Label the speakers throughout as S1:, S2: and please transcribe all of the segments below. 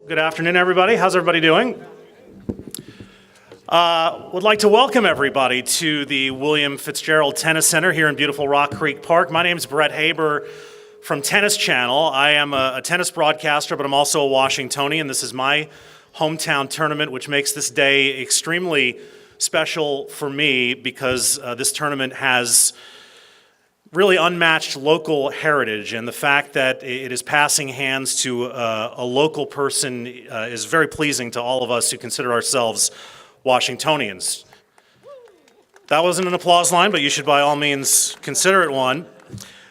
S1: Good afternoon, everybody. How's everybody doing? Would like to welcome everybody to the William Fitzgerald Tennis Center here in beautiful Rock Creek Park. My name is Brett Haber from Tennis Channel. I am a tennis broadcaster, but I'm also a Washingtonian. This is my hometown tournament, which makes this day extremely special for me because this tournament has really unmatched local heritage, and the fact that it is passing hands to a local person is very pleasing to all of us who consider ourselves Washingtonians. That wasn't an applause line, but you should by all means consider it one.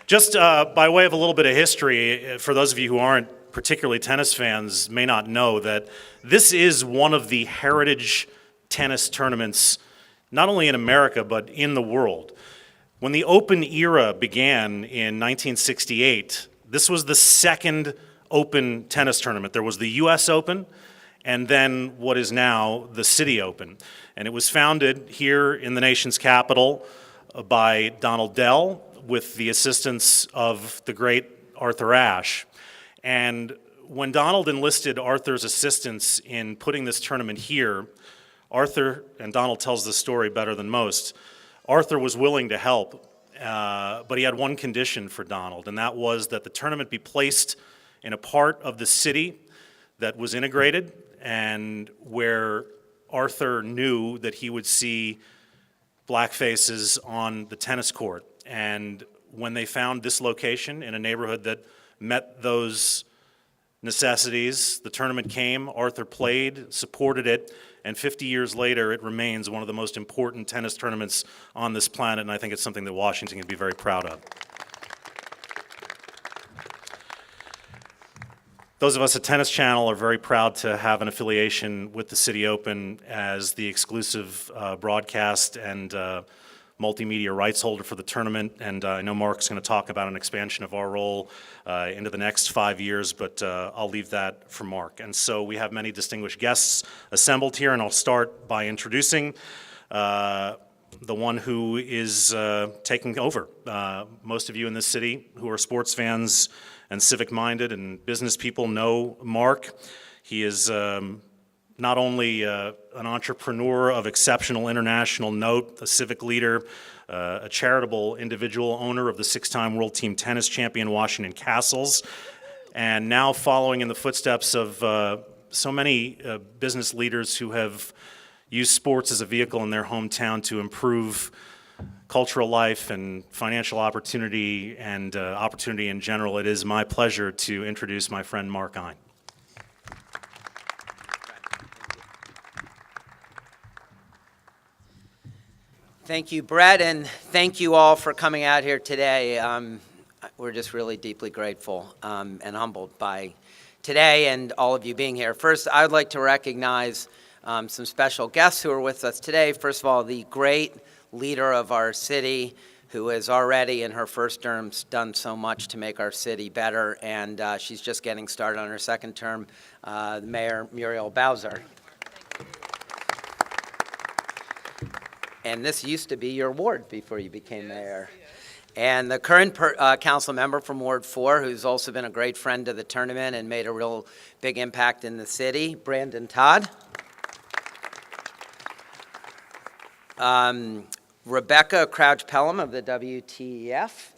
S1: Just by way of a little bit of history, for those of you who aren't particularly tennis fans may not know that this is one of the heritage tennis tournaments, not only in America, but in the world. When the Open era began in 1968, this was the second Open tennis tournament. There was the US Open, and then what is now the Citi Open. And it was founded here in the nation's capital by Donald Dell with the assistance of the great Arthur Ashe. And when Donald enlisted Arthur's assistance in putting this tournament here, Arthur, and Donald tells this story better than most, Arthur was willing to help, but he had one condition for Donald, and that was that the tournament be placed in a part of the city that was integrated and where Arthur knew that he would see black faces on the tennis court. And when they found this location in a neighborhood that met those necessities, the tournament came, Arthur played, supported it, and 50 years later, it remains one of the most important tennis tournaments on this planet, and I think it's something that Washington can be very proud of. Those of us at Tennis Channel are very proud to have an affiliation with the Citi Open as the exclusive broadcast and multimedia rights holder for the tournament, and I know Mark's going to talk about an expansion of our role into the next 5 years, but I'll leave that for Mark. And so we have many distinguished guests assembled here, and I'll start by introducing the one who is taking over. Most of you in this city who are sports fans and civic-minded and business people know Mark. He is not only an entrepreneur of exceptional international note, a civic leader, a charitable individual, owner of the six-time World Team Tennis Champion Washington Castles, and now following in the footsteps of so many business leaders who have used sports as a vehicle in their hometown to improve cultural life and financial opportunity and opportunity in general. It is my pleasure to introduce my friend Mark Ein.
S2: Thank you, Brett, and thank you all for coming out here today. We're just really deeply grateful and humbled by today and all of you being here. First, I would like to recognize some special guests who are with us today. First of all, the great leader of our city, who has already in her first term done so much to make our city better, and she's just getting started on her second term, Mayor Muriel Bowser. And this used to be your ward before you became mayor. And the current council member from Ward 4, who's also been a great friend to the tournament and made a real big impact in the city, Brandon Todd. Rebecca Crouch-Pelham of the WTEF.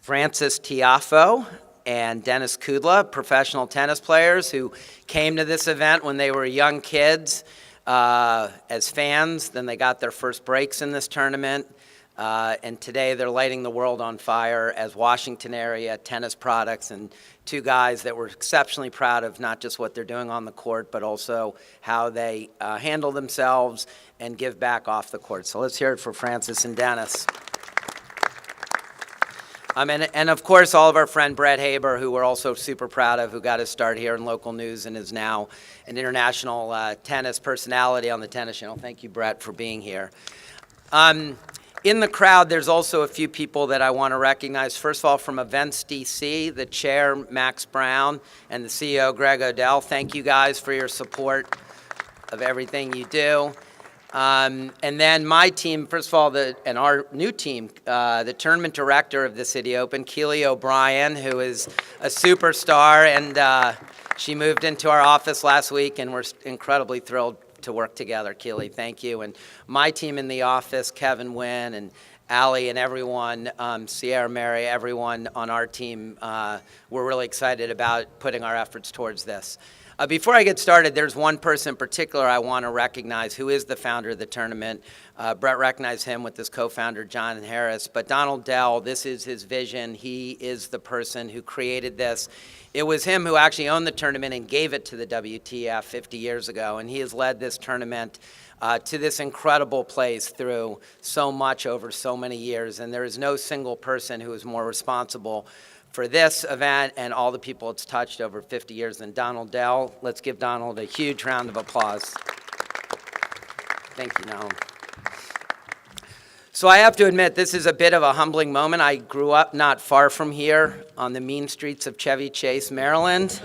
S2: Francis Tiafo and Dennis Kudla, professional tennis players who came to this event when they were young kids as fans. Then they got their first breaks in this tournament. And today they're lighting the world on fire as Washington area tennis products, and two guys that we're exceptionally proud of not just what they're doing on the court, but also how they handle themselves and give back off the court. So let's hear it for Francis and Dennis. And of course, all of our friend Brett Haber, who we're also super proud of, who got his start here in local news and is now an international tennis personality on the Tennis Channel. Thank you, Brett, for being here. In the crowd, there's also a few people that I want to recognize. First of all, from Events DC, the chair, Max Brown, and the CEO, Greg Odell. Thank you guys for your support of everything you do. And then my team, first of all, and our new team, the tournament director of the Citi Open, Keely O'Brien, who is a superstar, and she moved into our office last week, and we're incredibly thrilled to work together. Keely, thank you. And my team in the office, Kevin Wynn and Allie and everyone, Sierra Mary, everyone on our team, we're really excited about putting our efforts towards this. Before I get started, there's one person in particular I want to recognize who is the founder of the tournament. Brett recognized him with his co-founder, John Harris. But Donald Dell, this is his vision. He is the person who created this. It was him who actually owned the tournament and gave it to the WTF 50 years ago. And he has led this tournament to this incredible place through so much over so many years. And there is no single person who is more responsible for this event and all the people it's touched over 50 years than Donald Dell. Let's give Donald a huge round of applause. Thank you, Donald. So I have to admit, this is a bit of a humbling moment. I grew up not far from here on the mean streets of Chevy Chase, Maryland.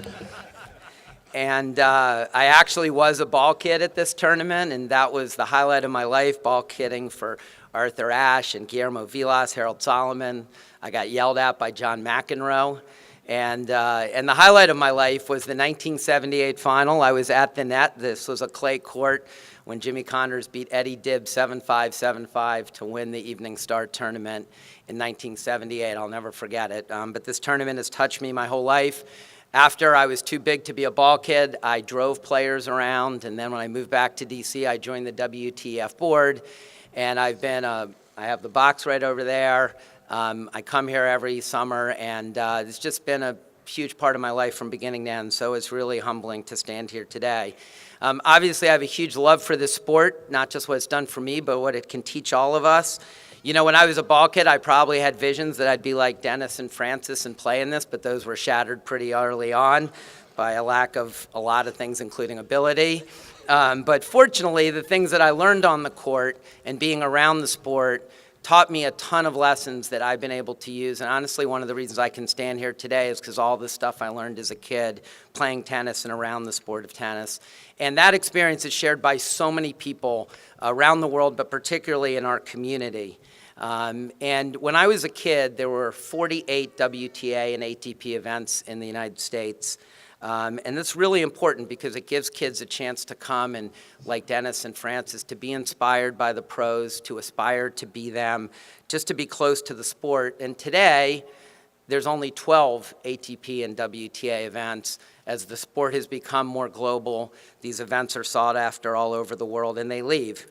S2: And I actually was a ball kid at this tournament, and that was the highlight of my life, ball kidding for Arthur Ashe and Guillermo Vilas, Harold Solomon. I got yelled at by John McEnroe. And the highlight of my life was the 1978 final. I was at the net. This was a clay court when Jimmy Connors beat Eddie Dibbs 7-5, 7-5 to win the Evening Star tournament in 1978. I'll never forget it. But this tournament has touched me my whole life. After I was too big to be a ball kid, I drove players around. And then when I moved back to D.C., I joined the WTF board. And I have the box right over there. I come here every summer, and it's just been a huge part of my life from beginning to end, so it's really humbling to stand here today. Obviously, I have a huge love for this sport, not just what it's done for me, but what it can teach all of us. You know, when I was a ball kid, I probably had visions that I'd be like Dennis and Francis and play in this, but those were shattered pretty early on by a lack of a lot of things, including ability. But fortunately, the things that I learned on the court and being around the sport taught me a ton of lessons that I've been able to use. And honestly, one of the reasons I can stand here today is because all the stuff I learned as a kid playing tennis and around the sport of tennis. And that experience is shared by so many people around the world, but particularly in our community. And when I was a kid, there were 48 WTA and ATP events in the United States. And that's really important because it gives kids a chance to come and, like Dennis and Francis, to be inspired by the pros, to aspire to be them, just to be close to the sport. And today, there's only 12 ATP and WTA events. As the sport has become more global, these events are sought after all over the world, and they leave.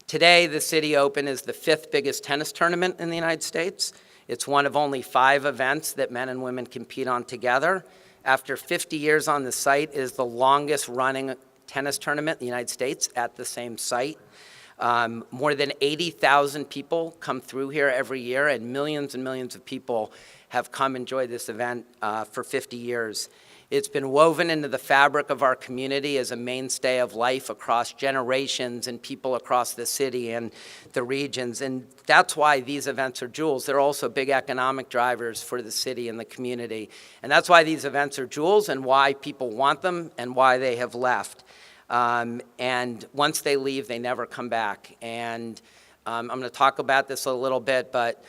S2: Today, the Citi Open is the 5th biggest tennis tournament in the United States. It's one of only 5 events that men and women compete on together. After 50 years on the site, it is the longest running tennis tournament in the United States at the same site. More than 80,000 people come through here every year, and millions of people have come enjoy this event for 50 years. It's been woven into the fabric of our community as a mainstay of life across generations and people across the city and the regions. And that's why these events are jewels. They're also big economic drivers for the city and the community. And that's why these events are jewels and why people want them and why they have left. And once they leave, they never come back. And I'm going to talk about this a little bit, but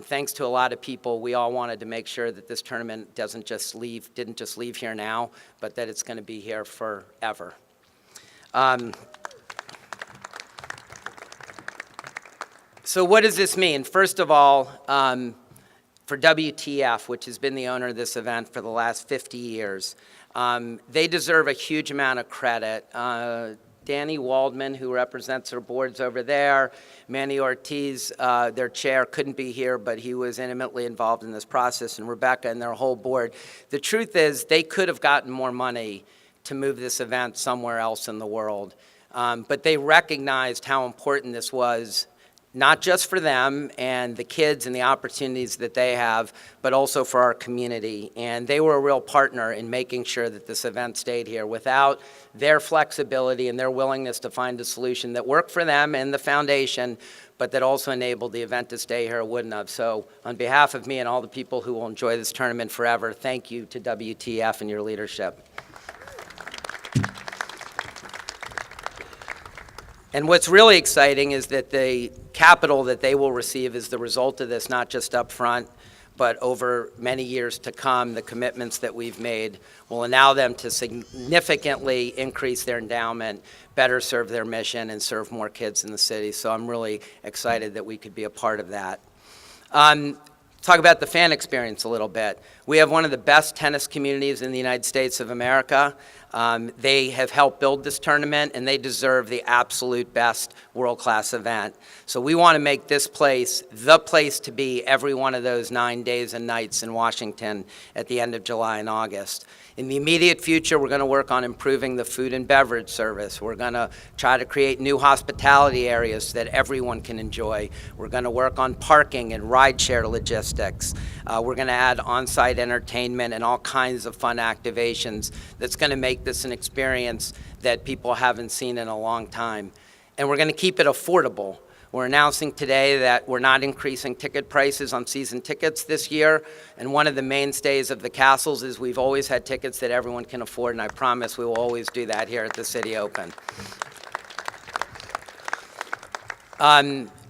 S2: thanks to a lot of people, we all wanted to make sure that this tournament didn't just leave here now, but that it's going to be here forever. So what does this mean? First of all, for WTF, which has been the owner of this event for the last 50 years, they deserve a huge amount of credit. Danny Waldman, who represents our boards over there, Manny Ortiz, their chair, couldn't be here, but he was intimately involved in this process, and Rebecca and their whole board. The truth is, they could have gotten more money to move this event somewhere else in the world, but they recognized how important this was, not just for them and the kids and the opportunities that they have, but also for our community. And they were a real partner in making sure that this event stayed here. Without their flexibility and their willingness to find a solution that worked for them and the foundation, but that also enabled the event to stay here, it wouldn't have. So on behalf of me and all the people who will enjoy this tournament forever, thank you to WTF and your leadership. And what's really exciting is that the capital that they will receive as the result of this, not just up front, but over many years to come, the commitments that we've made will allow them to significantly increase their endowment, better serve their mission, and serve more kids in the city. So I'm really excited that we could be a part of that. Talk about the fan experience a little bit. We have one of the best tennis communities in the United States of America. They have helped build this tournament, and they deserve the absolute best world-class event. So we want to make this place the place to be every one of those 9 days and nights in Washington at the end of July and August. In the immediate future, we're going to work on improving the food and beverage service. We're going to try to create new hospitality areas that everyone can enjoy. We're going to work on parking and rideshare logistics. We're going to add on-site entertainment and all kinds of fun activations that's going to make this an experience that people haven't seen in a long time. And we're going to keep it affordable. We're announcing today that we're not increasing ticket prices on season tickets this year, and one of the mainstays of the Castles is we've always had tickets that everyone can afford, and I promise we will always do that here at the Citi Open.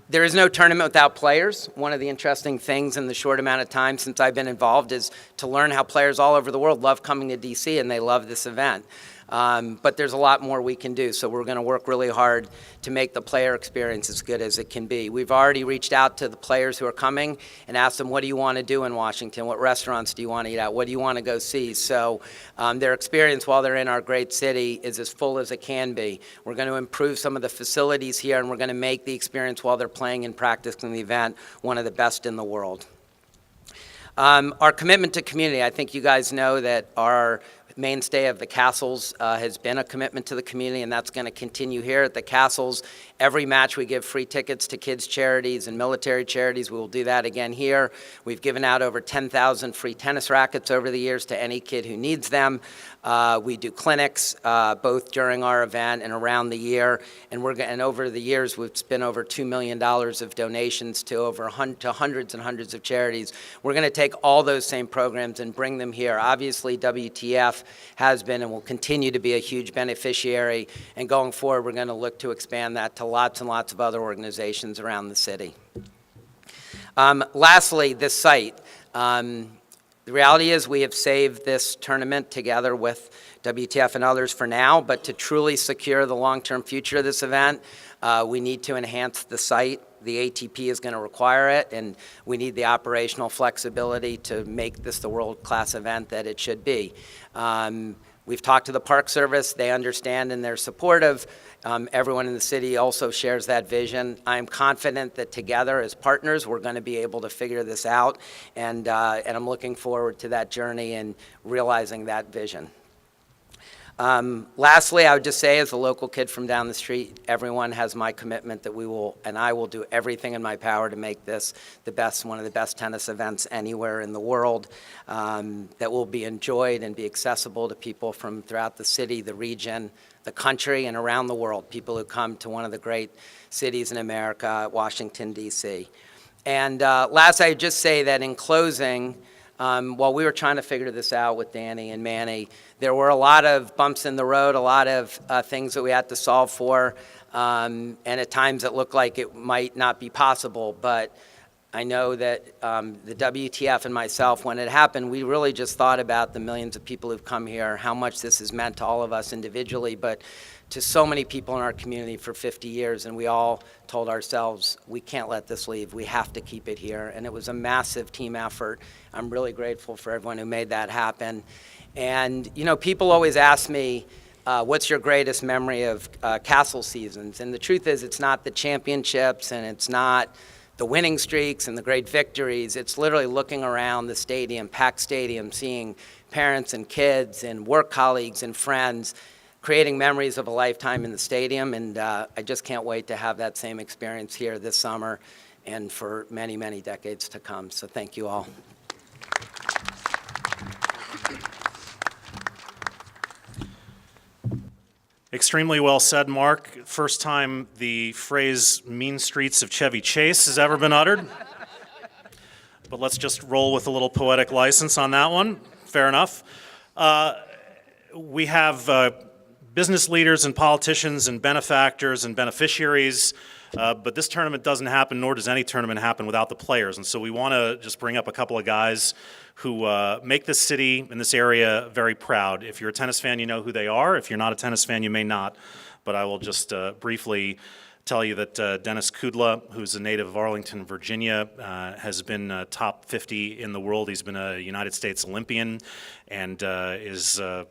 S2: There is no tournament without players. One of the interesting things in the short amount of time since I've been involved is to learn how players all over the world love coming to DC, and they love this event. But there's a lot more we can do, so we're going to work really hard to make the player experience as good as it can be. We've already reached out to the players who are coming and asked them, what do you want to do in Washington? What restaurants do you want to eat at? What do you want to go see? So their experience while they're in our great city is as full as it can be. We're going to improve some of the facilities here, and we're going to make the experience while they're playing and practicing the event one of the best in the world. Our commitment to community, I think you guys know that our mainstay of the Castles has been a commitment to the community, and that's going to continue here at the Castles. Every match we give free tickets to kids' charities and military charities. We will do that again here. We've given out over 10,000 free tennis rackets over the years to any kid who needs them. We do clinics both during our event and around the year, and over the years we've spent over $2 million of donations to hundreds and hundreds of charities. We're going to take all those same programs and bring them here. Obviously, WTF has been and will continue to be a huge beneficiary, and going forward we're going to look to expand that to lots and lots of other organizations around the city. Lastly, this site. The reality is we have saved this tournament together with WTF and others for now, but to truly secure the long-term future of this event, we need to enhance the site. The ATP is going to require it, and we need the operational flexibility to make this the world-class event that it should be. We've talked to the Park Service. They understand and they're supportive. Everyone in the city also shares that vision. I'm confident that together as partners, we're going to be able to figure this out, and I'm looking forward to that journey and realizing that vision. Lastly, I would just say, as a local kid from down the street, everyone has my commitment that I will do everything in my power to make this one of the best tennis events anywhere in the world, that will be enjoyed and be accessible to people from throughout the city, the region, the country, and around the world, people who come to one of the great cities in America, Washington, D.C. And last, I would just say that in closing, while we were trying to figure this out with Danny and Manny, there were a lot of bumps in the road, a lot of things that we had to solve for, and at times it looked like it might not be possible. But I know that the WTF and myself, when it happened, we really just thought about the millions of people who've come here, how much this has meant to all of us individually, but to so many people in our community for 50 years, and we all told ourselves, we can't let this leave. We have to keep it here, and it was a massive team effort. I'm really grateful for everyone who made that happen. And, you know, people always ask me, what's your greatest memory of Castle seasons? And the truth is, it's not the championships, and it's not the winning streaks and the great victories. It's literally looking around the stadium, packed stadium, seeing parents and kids and work colleagues and friends, creating memories of a lifetime in the stadium, and I just can't wait to have that same experience here this summer and for many, many decades to come. So thank you all.
S1: Extremely well said, Mark. First time the phrase mean streets of Chevy Chase has ever been uttered. But let's just roll with a little poetic license on that one. Fair enough. We have business leaders and politicians and benefactors and beneficiaries, but this tournament doesn't happen, nor does any tournament happen without the players. And so we want to just bring up a couple of guys who make this city and this area very proud. If you're a tennis fan, you know who they are. If you're not a tennis fan, you may not. But I will just briefly tell you that Dennis Kudla, who's a native of Arlington, Virginia, has been top 50 in the world. He's been a United States Olympian and is a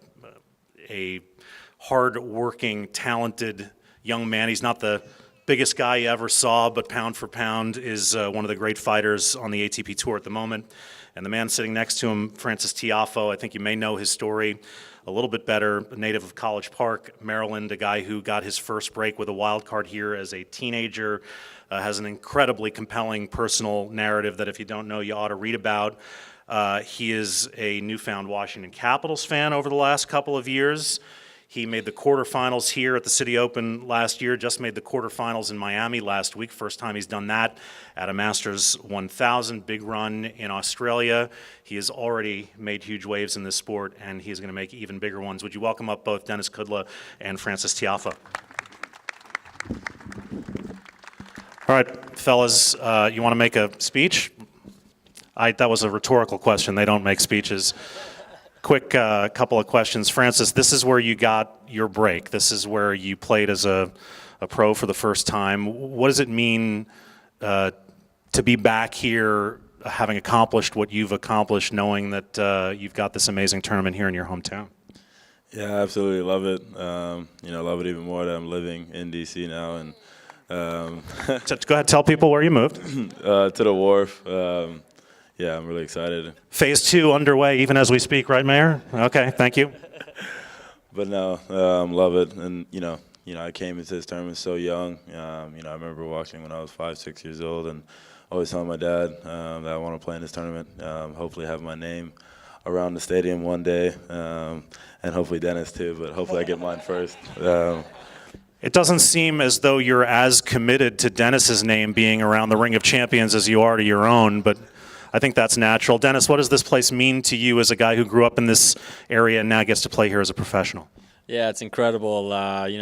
S1: hard-working, talented young man. He's not the biggest guy you ever saw, but pound for pound is one of the great fighters on the ATP Tour at the moment. And the man sitting next to him, Frances Tiafoe, I think you may know his story a little bit better, a native of College Park, Maryland, a guy who got his first break with a wild card here as a teenager, has an incredibly compelling personal narrative that if you don't know, you ought to read about. He is a newfound Washington Capitals fan over the last couple of years. He made the quarterfinals here at the Citi Open last year, just made the quarterfinals in Miami last week. First time he's done that at a Masters 1000, big run in Australia. He has already made huge waves in this sport, and he's going to make even bigger ones. Would you welcome up both Dennis Kudla and Frances Tiafoe? All right, fellas, you want to make a speech? That was a rhetorical question. They don't make speeches. Quick couple of questions. Frances, this is where you got your break. This is where you played as a pro for the first time. What does it mean to be back here, having accomplished what you've accomplished, knowing that you've got this amazing tournament here in your hometown?
S3: Yeah, I absolutely love it. Love it even more that I'm living in D.C. now. And
S1: So go ahead, tell people where you moved.
S3: to the Wharf. Yeah, I'm really excited.
S1: Phase 2 underway even as we speak, right, Mayor? Okay, thank you.
S3: But no, love it. And, I came into this tournament so young. I remember watching when I was 5, 6 years old and always telling my dad that I want to play in this tournament, hopefully have my name around the stadium one day, and hopefully Dennis too, but hopefully I get mine first.
S1: It doesn't seem as though you're as committed to Dennis's name being around the Ring of Champions as you are to your own, but I think that's natural. Dennis, what does this place mean to you as a guy who grew up in this area and now gets to play here as a professional?
S4: Yeah, it's incredible.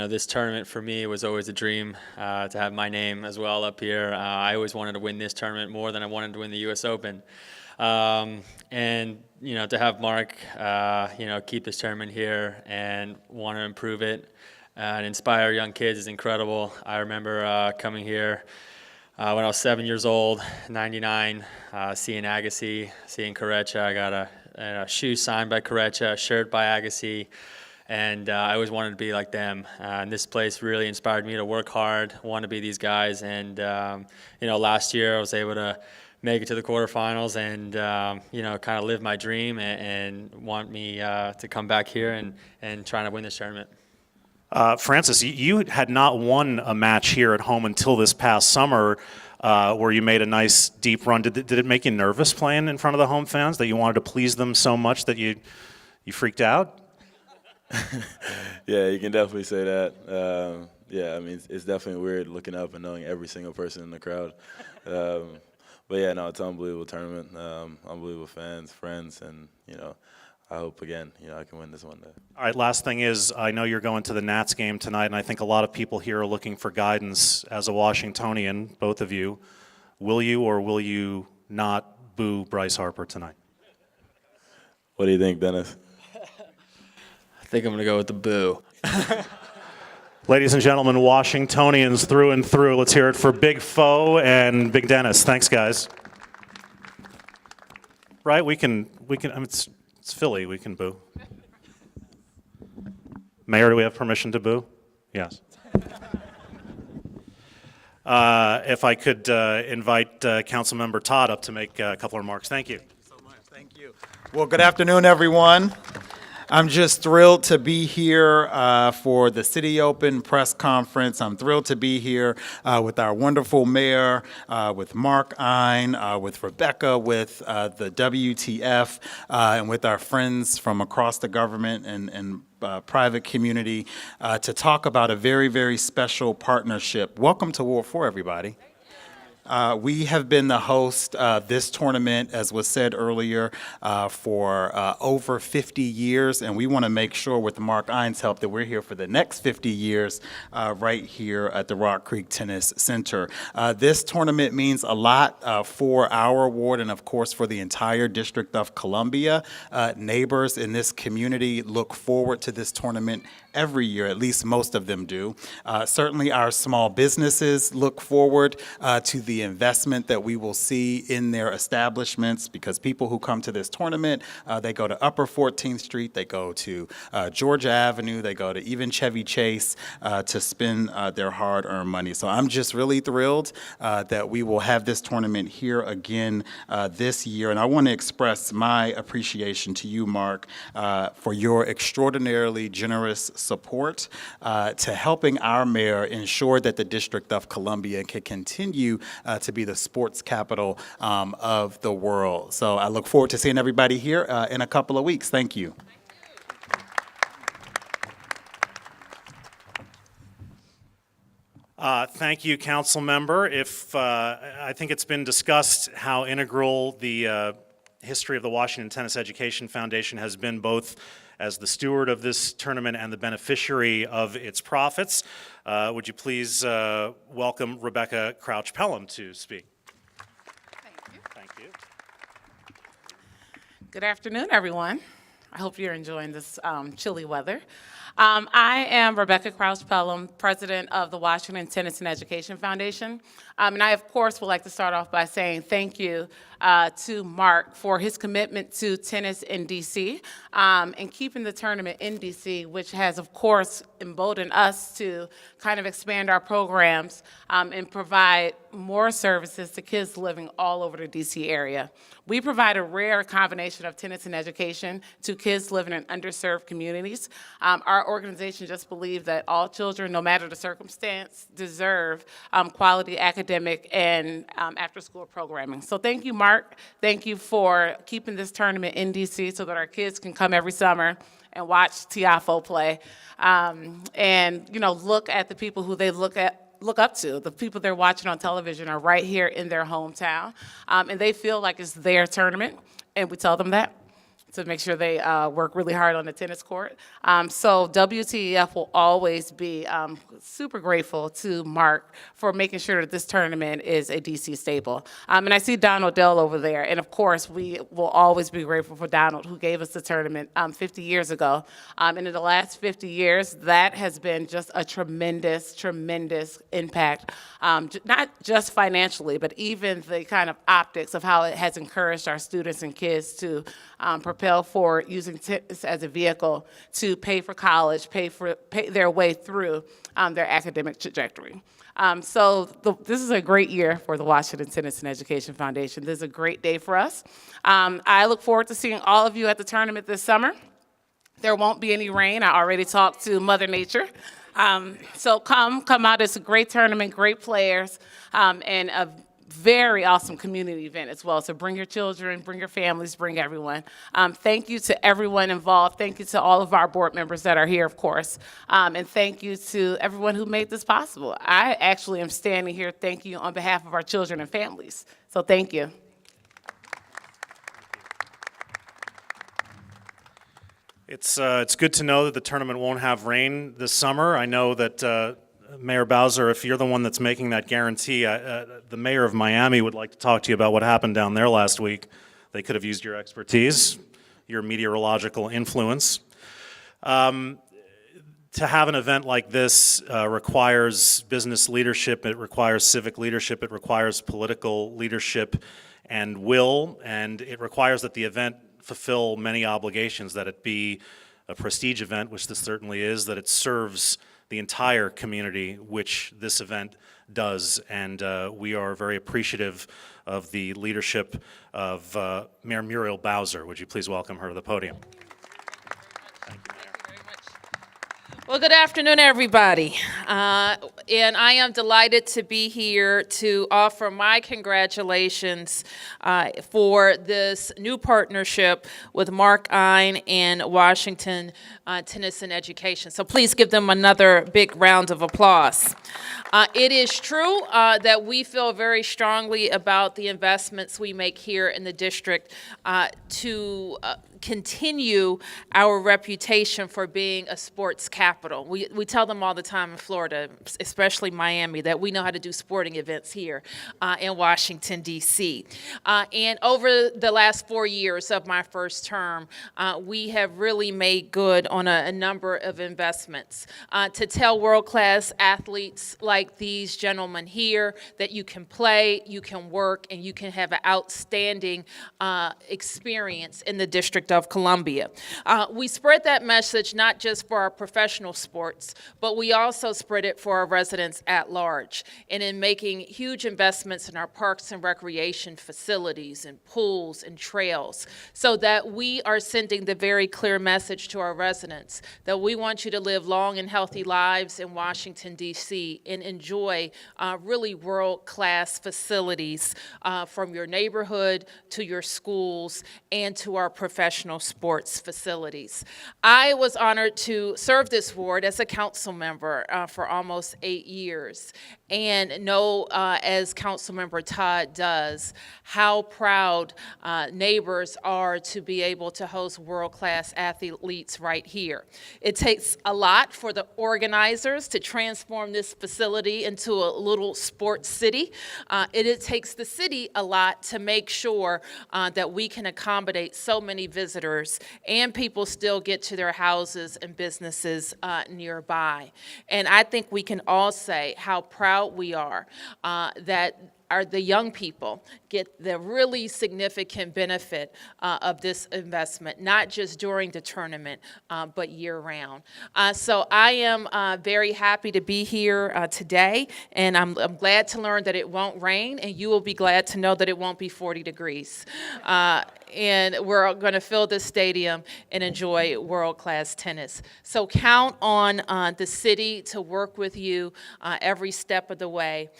S4: This tournament for me was always a dream to have my name as well up here. I always wanted to win this tournament more than I wanted to win the U.S. Open. To have Mark, keep this tournament here and want to improve it and inspire young kids is incredible. I remember coming here when I was 7 years old, 99, seeing Agassi, seeing Korecha. I got a shoe signed by Korecha, a shirt by Agassi, and I always wanted to be like them. And this place really inspired me to work hard, want to be these guys. And, last year I was able to make it to the quarterfinals and, kind of live my dream and want me to come back here and trying to win this tournament.
S1: Frances, you had not won a match here at home until this past summer, where you made a nice deep run. Did it make you nervous playing in front of the home fans, that you wanted to please them so much that you freaked out?
S3: Yeah, you can definitely say that. It's definitely weird looking up and knowing every single person in the crowd. But yeah, no, it's an unbelievable tournament, unbelievable fans, friends, and, I hope, again, I can win this one day.
S1: All right, last thing is, I know you're going to the Nats game tonight, and I think a lot of people here are looking for guidance as a Washingtonian, both of you. Will you or will you not boo Bryce Harper tonight?
S3: What do you think, Dennis?
S4: I think I'm going to go with the boo.
S1: Ladies and gentlemen, Washingtonians through and through. Let's hear it for Big Foe and Big Dennis. Thanks, guys. Right, we can. It's Philly, we can boo. Mayor, do we have permission to boo? Yes. If I could invite Councilmember Todd up to make a couple of remarks. Thank you.
S5: Thank you so much. Thank you. Well, good afternoon, everyone. I'm just thrilled to be here for the Citi Open press conference. I'm thrilled to be here with our wonderful mayor, with Mark Ein, with Rebecca, with the WTF, and with our friends from across the government and private community to talk about a very, very special partnership. Welcome to Ward 4, everybody. We have been the host of this tournament, as was said earlier, for over 50 years, and we want to make sure with Mark Ein's help that we're here for the next 50 years right here at the Rock Creek Tennis Center. This tournament means a lot for our ward and, of course, for the entire District of Columbia. Neighbors in this community look forward to this tournament every year, at least most of them do. Certainly our small businesses look forward to the investment that we will see in their establishments, because people who come to this tournament, they go to Upper 14th Street, they go to Georgia Avenue, they go to even Chevy Chase to spend their hard-earned money. So I'm just really thrilled that we will have this tournament here again this year. And I want to express my appreciation to you, Mark, for your extraordinarily generous support to helping our mayor ensure that the District of Columbia can continue to be the sports capital of the world. So I look forward to seeing everybody here in a couple of weeks. Thank you.
S1: Thank you, Council Member. I think it's been discussed how integral the history of the Washington Tennis Education Foundation has been, both as the steward of this tournament and the beneficiary of its profits. Would you please welcome Rebecca Crouch-Pelham to speak?
S6: Thank you.
S1: Thank you.
S6: Good afternoon, everyone. I hope you're enjoying this chilly weather. I am Rebecca Crouch-Pelham, president of the Washington Tennis and Education Foundation. And I, of course, would like to start off by saying thank you to Mark for his commitment to tennis in D.C. And keeping the tournament in D.C., which has, of course, emboldened us to kind of expand our programs and provide more services to kids living all over the D.C. area. We provide a rare combination of tennis and education to kids living in underserved communities. Our organization just believes that all children, no matter the circumstance, deserve quality academic and after-school programming. So thank you, Mark. Thank you for keeping this tournament in D.C. so that our kids can come every summer and watch Tiafo play, and look at the people who they look up to. The people they're watching on television are right here in their hometown, and they feel like it's their tournament, and we tell them that to make sure they work really hard on the tennis court. So WTEF will always be super grateful to Mark for making sure that this tournament is a DC staple. And I see Donald Dell over there, and of course we will always be grateful for Donald, who gave us the tournament 50 years ago. And in the last 50 years, that has been just a tremendous, tremendous impact, not just financially, but even the kind of optics of how it has encouraged our students and kids to propel for using tennis as a vehicle to pay for college, pay their way through their academic trajectory. This is a great year for the Washington Tennis and Education Foundation. This is a great day for us. I look forward to seeing all of you at the tournament this summer. There won't be any rain. I already talked to Mother Nature. So come out. It's a great tournament, great players, and a very awesome community event as well. So bring your children, bring your families, bring everyone. Thank you to everyone involved. Thank you to all of our board members that are here, of course. And thank you to everyone who made this possible. I actually am standing here thank you on behalf of our children and families. So thank you.
S1: It's good to know that the tournament won't have rain this summer. I know that Mayor Bowser, if you're the one that's making that guarantee, the mayor of Miami would like to talk to you about what happened down there last week. They could have used your expertise, your meteorological influence. To have an event like this requires business leadership, it requires civic leadership, it requires political leadership and will, and it requires that the event fulfill many obligations, that it be a prestige event, which this certainly is, that it serves the entire community, which this event does, and we are very appreciative of the leadership of Mayor Muriel Bowser. Would you please welcome her to the podium?
S7: Well, good afternoon, everybody. And I am delighted to be here to offer my congratulations for this new partnership with Mark Ein and Washington Tennis and Education. So please give them another big round of applause. It is true that we feel very strongly about the investments we make here in the district to continue our reputation for being a sports capital. We tell them all the time in Florida, especially Miami, that we know how to do sporting events here in Washington, D.C. And over the last 4 years of my first term, we have really made good on a number of investments to tell world-class athletes like these gentlemen here that you can play, you can work, and you can have an outstanding experience in the District of Columbia. We spread that message not just for our professional sports, but we also spread it for our residents at large, and in making huge investments in our parks and recreation facilities and pools and trails, so that we are sending the very clear message to our residents that we want you to live long and healthy lives in Washington, D.C., and enjoy really world-class facilities from your neighborhood to your schools and to our professional sports facilities. I was honored to serve this ward as a council member for almost 8 years, and know, as Councilmember Todd does, how proud neighbors are to be able to host world-class athletes right here. It takes a lot for the organizers to transform this facility into a little sports city. It takes the city a lot to make sure that we can accommodate so many visitors and people still get to their houses and businesses nearby. And I think we can all say how proud we are that the young people get the really significant benefit of this investment, not just during the tournament, but year-round. So I am very happy to be here today, and I'm glad to learn that it won't rain, and you will be glad to know that it won't be 40 degrees. And we're going to fill this stadium and enjoy world-class tennis. So count on the city to work with you every step of the way.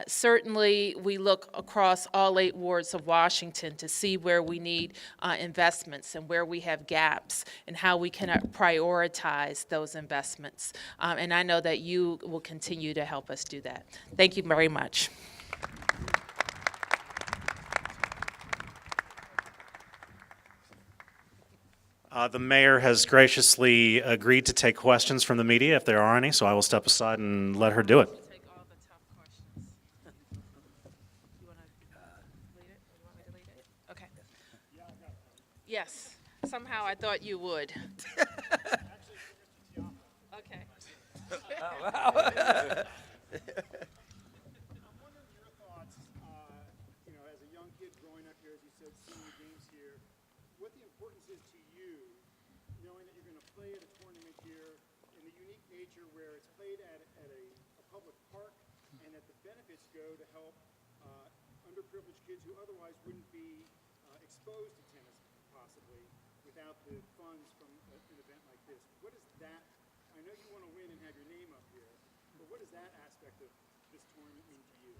S7: Certainly, we look across all 8 wards of Washington to see where we need investments and where we have gaps and how we can prioritize those investments. And I know that you will continue to help us do that. Thank you very much.
S1: The mayor has graciously agreed to take questions from the media if there are any, so I will step aside and let her do it.
S7: Take all the tough questions. You want to lead it? Or you want me to lead it? Okay. Yes. Somehow I thought you would. Okay.
S8: I'm wondering your thoughts, as a young kid growing up here, as you said, seeing the games here, what the importance is to you, knowing that you're going to play at a tournament here, and the unique nature where it's played at a public park, and that the benefits go to help underprivileged kids who otherwise wouldn't be exposed to tennis, possibly, without the funds from an event like this. What is that? I know you want to win and have your name up here, but what does that aspect of this tournament mean to you?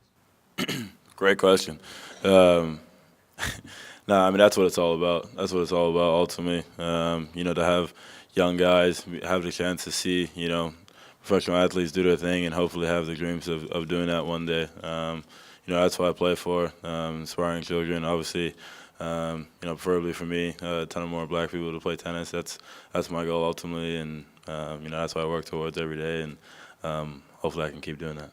S3: Great question. No, I mean, that's what it's all about. That's what it's all about, ultimately. To have young guys have the chance to see, professional athletes do their thing and hopefully have the dreams of doing that one day. That's what I play for, inspiring children. Obviously, preferably for me, a ton of more black people to play tennis. That's my goal ultimately, and that's what I work towards every day, and hopefully I can keep doing that.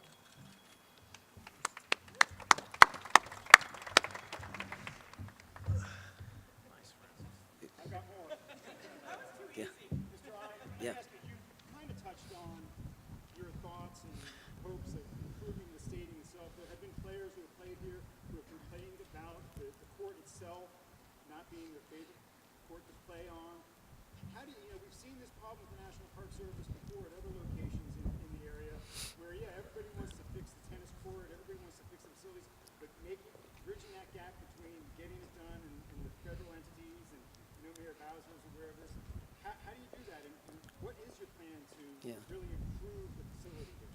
S2: Yeah.
S8: You kind of touched on your thoughts and hopes of improving the stadium itself. There have been players who have played here who have complained about the court itself not being their favorite court to play on. How do we've seen this problem with the National Park Service before at other locations in the area where, everybody wants to fix the tennis court, everybody wants to fix the facilities, but bridging that gap between getting it done and the federal entities, and Mayor Bowser is aware of this. How do you do that, and what is your plan to really improve the facility here?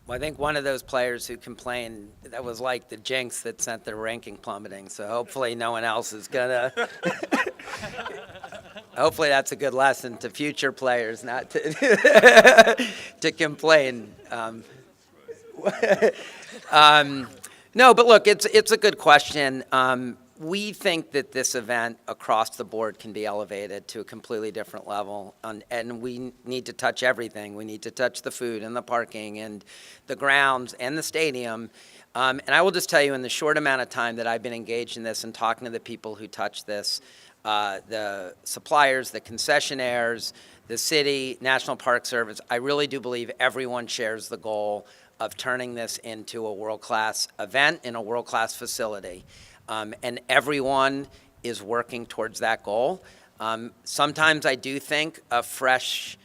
S2: Well, I think one of those players who complained, that was like the jinx that sent their ranking plummeting. So hopefully no one else is gonna. Hopefully that's a good lesson to future players, not to to complain. No, but look, it's a good question. We think that this event across the board can be elevated to a completely different level, and we need to touch everything. We need to touch the food and the parking and the grounds and the stadium. And I will just tell you, in the short amount of time that I've been engaged in this and talking to the people who touch this, the suppliers, the concessionaires, the city, National Park Service, I really do believe everyone shares the goal of turning this into a world-class event in a world-class facility. And everyone is working towards that goal. Sometimes I do think a fresh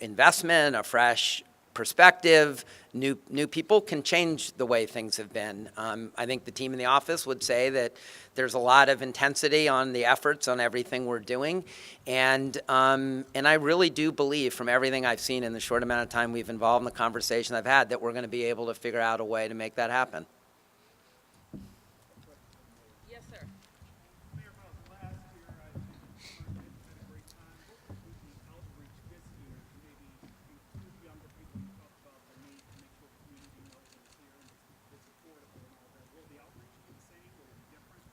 S2: investment, a fresh perspective, new people can change the way things have been. I think the team in the office would say that there's a lot of intensity on the efforts on everything we're doing. And I really do believe, from everything I've seen in the short amount of time we've involved in the conversation I've had, that we're going to be able to figure out a way to make that happen.
S7: Yes, sir.
S8: Mayor Miles, last year, I think you had a great time. What would be the outreach this year to maybe include younger people? You talked about the need to make sure the community knows it's here and it's affordable and all that. Will the outreach be the same? Will it be different?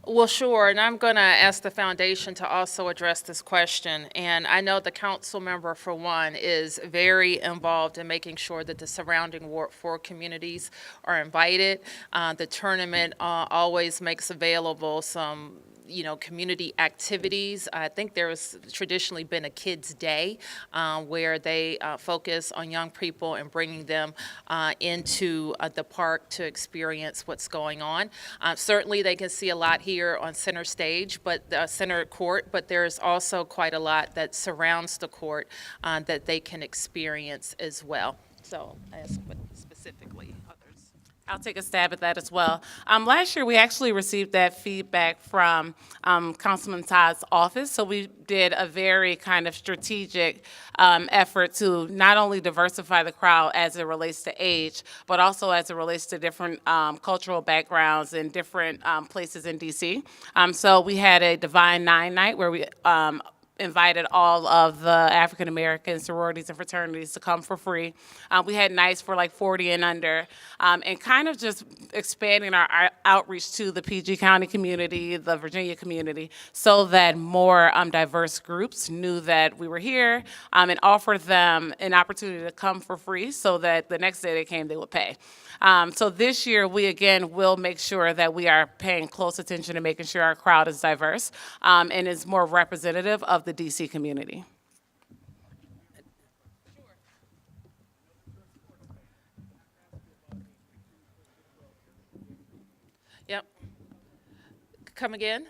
S7: Well, sure, and I'm going to ask the foundation to also address this question. And I know the council member, for one, is very involved in making sure that the surrounding Ward 4 communities are invited. The tournament always makes available some community activities. I think there's traditionally been a Kids Day where they focus on young people and bringing them into the park to experience what's going on. Certainly they can see a lot here on center stage, but center court, but there's also quite a lot that surrounds the court that they can experience as well. So I ask specifically others.
S6: I'll take a stab at that as well. Last year, we actually received that feedback from Councilman Todd's office. So we did a very kind of strategic effort to not only diversify the crowd as it relates to age, but also as it relates to different cultural backgrounds and different places in D.C. So we had a Divine Nine night where we invited all of the African American sororities and fraternities to come for free. We had nights for like 40 and under, and kind of just expanding our outreach to the PG County community, the Virginia community, so that more diverse groups knew that we were here, and offered them an opportunity to come for free so that the next day they came, they would pay. So this year, we again will make sure that we are paying close attention to making sure our crowd is diverse and is more representative of the DC community.
S7: Yep. Come again?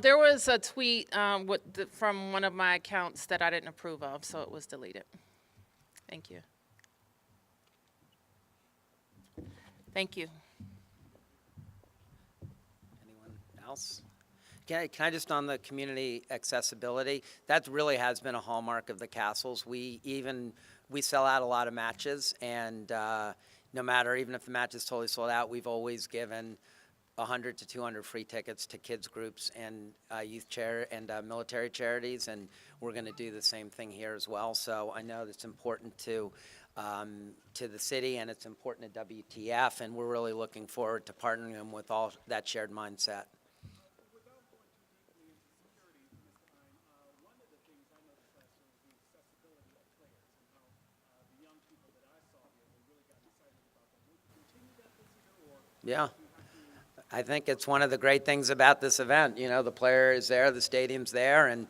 S7: There was a tweet from one of my accounts that I didn't approve of, so it was deleted. Thank you. Thank you.
S2: Anyone else? Can I just, on the community accessibility, that really has been a hallmark of the Castles. We sell out a lot of matches, and no matter, even if the match is totally sold out, we've always given 100 to 200 free tickets to kids groups and youth and military charities, and we're going to do the same thing here as well. So I know that's important to the city, and it's important to WTF, and we're really looking forward to partnering them with all that shared mindset.
S8: Without going too deeply into security, Mr. Ein, one of the things I noticed last year was the accessibility of players and how the young people that I saw here, they really got excited about that. Will you continue that this year, or
S2: Yeah. I think it's one of the great things about this event. You know, the player is there, the stadium's there, and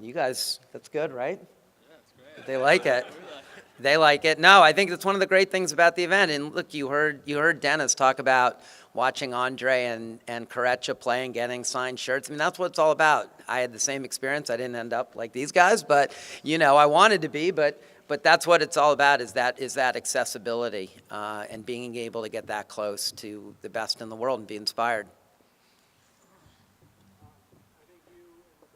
S2: you guys, that's good, right? Yeah, it's great. They like it. They like it. No, I think that's one of the great things about the event. And look, you heard Dennis talk about watching Andre and Karecha play and getting signed shirts. I mean, that's what it's all about. I had the same experience. I didn't end up like these guys, but I wanted to be. But that's what it's all about, is that accessibility and being able to get that close to the best in the world and be inspired.
S8: I think you and the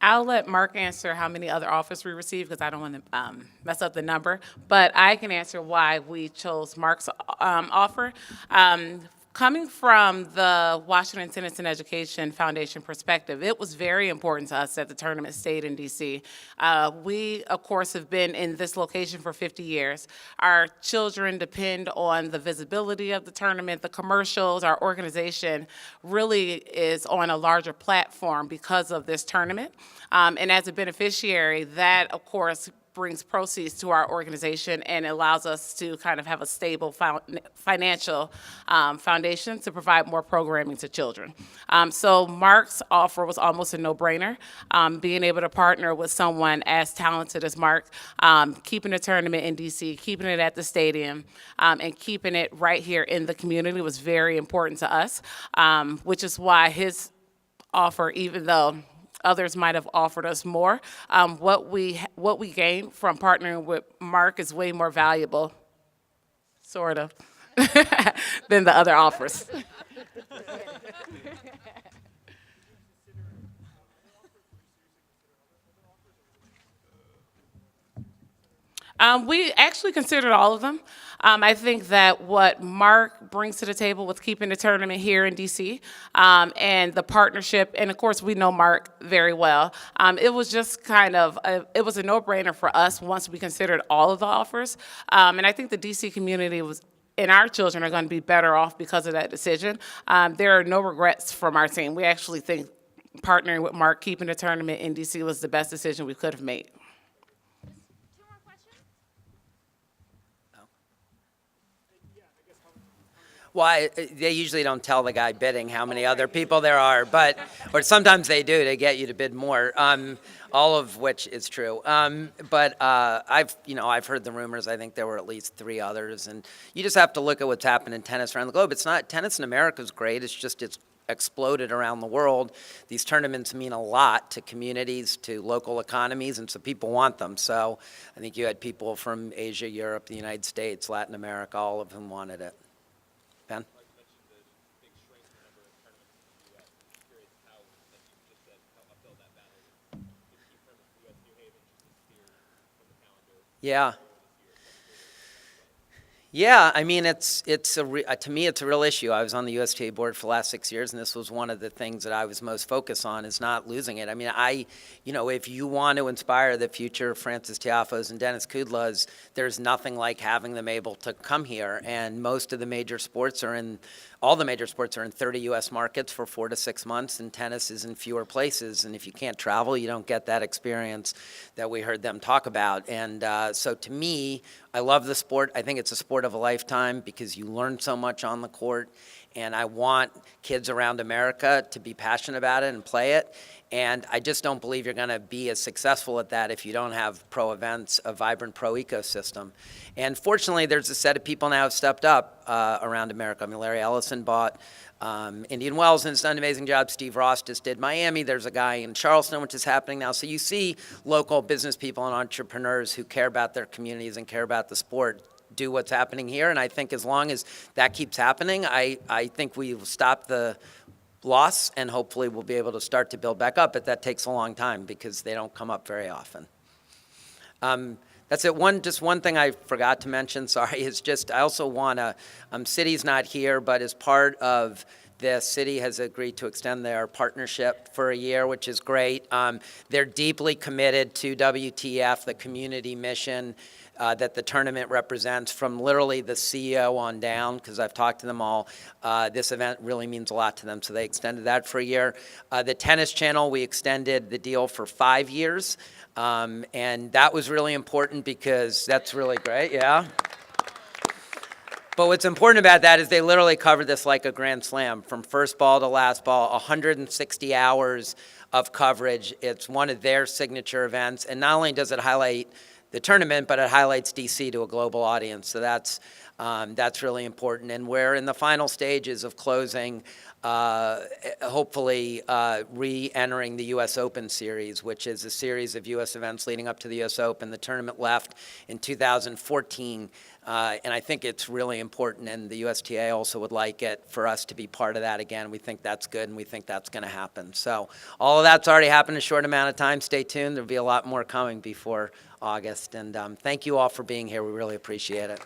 S6: I'll let Mark answer how many other offers we received because I don't want to mess up the number. But I can answer why we chose Mark's offer. Coming from the Washington Tennis and Education Foundation perspective, it was very important to us that the tournament stayed in D.C. We, of course, have been in this location for 50 years. Our children depend on the visibility of the tournament, the commercials. Our organization really is on a larger platform because of this tournament. And as a beneficiary, that, of course, brings proceeds to our organization and allows us to kind of have a stable financial foundation to provide more programming to children. So Mark's offer was almost a no-brainer. Being able to partner with someone as talented as Mark, keeping the tournament in D.C., keeping it at the stadium, and keeping it right here in the community was very important to us, which is why his offer, even though others might have offered us more, what we gain from partnering with Mark is way more valuable, sort of, than the other offers. We actually considered all of them. I think that what Mark brings to the table with keeping the tournament here in D.C. And the partnership, and of course we know Mark very well, it was just kind of, it was a no-brainer for us once we considered all of the offers. And I think the D.C. community was, and our children are going to be better off because of that decision. There are no regrets from our team. We actually think partnering with Mark, keeping the tournament in D.C. was the best decision we could have made.
S2: Well, they usually don't tell the guy bidding how many other people there are, but, or sometimes they do to get you to bid more, all of which is true. But I've heard the rumors. I think there were at least 3 others, and you just have to look at what's happened in tennis around the globe. It's not, tennis in America is great. It's just, it's exploded around the world. These tournaments mean a lot to communities, to local economies, and so people want them. So I think you had people from Asia, Europe, the United States, Latin America, all of them wanted it. Ben? Yeah. Yeah, I mean, to me, it's a real issue. I was on the USTA board for the last 6 years, and this was one of the things that I was most focused on, is not losing it. I mean, if you want to inspire the future Frances Tiafoes and Dennis Kudlas, there's nothing like having them able to come here. And most of the major sports are in, all the major sports are in 30 U.S. markets for 4 to 6 months, and tennis is in fewer places. And if you can't travel, you don't get that experience that we heard them talk about. And so to me, I love the sport. I think it's a sport of a lifetime because you learn so much on the court. And I want kids around America to be passionate about it and play it. And I just don't believe you're going to be as successful at that if you don't have pro events, a vibrant pro ecosystem. And fortunately, there's a set of people now who have stepped up around America. I mean, Larry Ellison bought Indian Wells and has done an amazing job. Steve Ross just did Miami. There's a guy in Charleston, which is happening now. So you see local business people and entrepreneurs who care about their communities and care about the sport do what's happening here. And I think as long as that keeps happening, I think we will stop the loss, and hopefully we'll be able to start to build back up, but that takes a long time because they don't come up very often. That's it. Just one thing I forgot to mention, sorry, is just I also want to, Citi's not here, but as part of this, Citi has agreed to extend their partnership for a year, which is great. They're deeply committed to WTF, the community mission that the tournament represents, from literally the CEO on down, because I've talked to them all. This event really means a lot to them, so they extended that for a year. The Tennis Channel, we extended the deal for 5 years, and that was really important because that's really great, yeah. But what's important about that is they literally covered this like a grand slam, from first ball to last ball, 160 hours of coverage. It's one of their signature events, and not only does it highlight the tournament, but it highlights DC to a global audience. So that's really important. And we're in the final stages of closing, hopefully re-entering the U.S. Open series, which is a series of U.S. events leading up to the U.S. Open. The tournament left in 2014. And I think it's really important, and the USTA also would like it for us to be part of that again. We think that's good, and we think that's going to happen. So all of that's already happened in a short amount of time. Stay tuned. There'll be a lot more coming before August. And thank you all for being here. We really appreciate it.